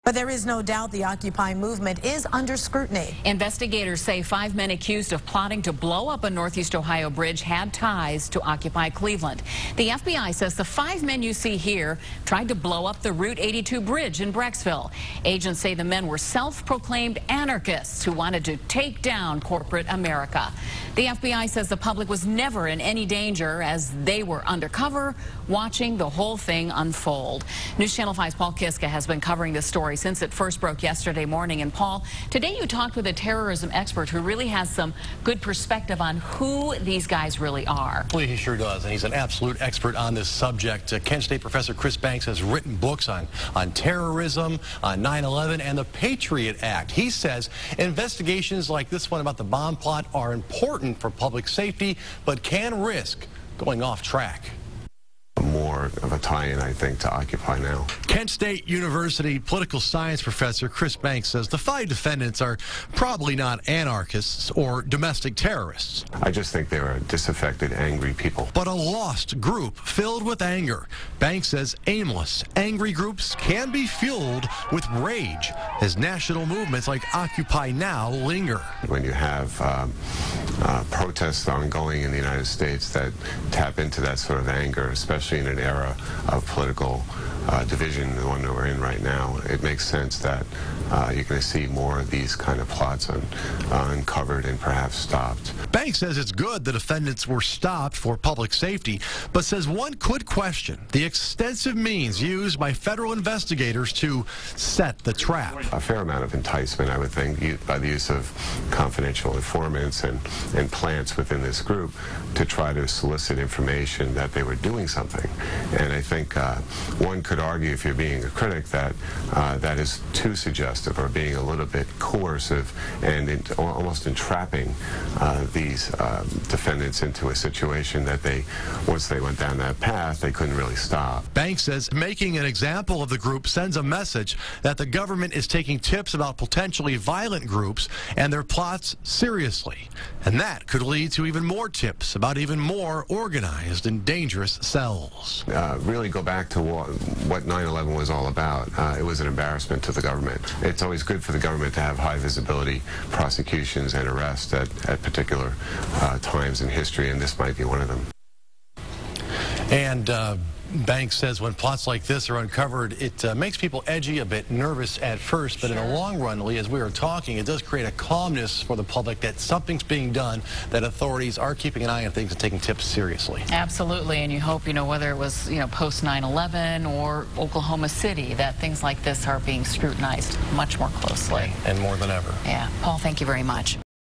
But there is no doubt the Occupy movement is under scrutiny. Investigators say 5 men accused of plotting to blow up a Northeast Ohio bridge had ties to Occupy Cleveland. The FBI says the 5 men you see here tried to blow up the Route 82 bridge in Brecksville. Agents say the men were self-proclaimed anarchists who wanted to take down corporate America. The FBI says the public was never in any danger as they were undercover watching the whole thing unfold. News Channel 5's Paul Kiska has been covering this story since it first broke yesterday morning. And Paul, today you talked with a terrorism expert who really has some good perspective on who these guys really are. Well, he sure does, and he's an absolute expert on this subject. Kent State professor Chris Banks has written books on terrorism, on 9/11, and the Patriot Act. He says investigations like this one about the bomb plot are important for public safety, but can risk going off track. More of a tie-in, I think, to Occupy Now. Kent State University political science professor Chris Banks says the 5 defendants are probably not anarchists or domestic terrorists. I just think they are disaffected, angry people. But a lost group filled with anger. Banks says aimless, angry groups can be fueled with rage as national movements like Occupy Now linger. When you have protests ongoing in the United States that tap into that sort of anger, especially in an era of political division, the one that we're in right now, it makes sense that you're going to see more of these kind of plots uncovered and perhaps stopped. Banks says it's good the defendants were stopped for public safety, but says one could question the extensive means used by federal investigators to set the trap. A fair amount of enticement, I would think, by the use of confidential informants and plants within this group to try to solicit information that they were doing something. And I think one could argue, if you're being a critic, that that is too suggestive or being a little bit coercive and almost entrapping these defendants into a situation that once they went down that path, they couldn't really stop. Banks says making an example of the group sends a message that the government is taking tips about potentially violent groups and their plots seriously. And that could lead to even more tips about even more organized and dangerous cells. Really go back to what 9/11 was all about. It was an embarrassment to the government. It's always good for the government to have high visibility prosecutions and arrests at particular times in history, and this might be one of them. And Banks says when plots like this are uncovered, it makes people edgy, a bit nervous at first, but in the long run, Lee, as we were talking, it does create a calmness for the public that something's being done, that authorities are keeping an eye on things and taking tips seriously. Absolutely, and you hope, whether it was, post 9/11 or Oklahoma City, that things like this are being scrutinized much more closely. And more than ever. Yeah. Paul, thank you very much.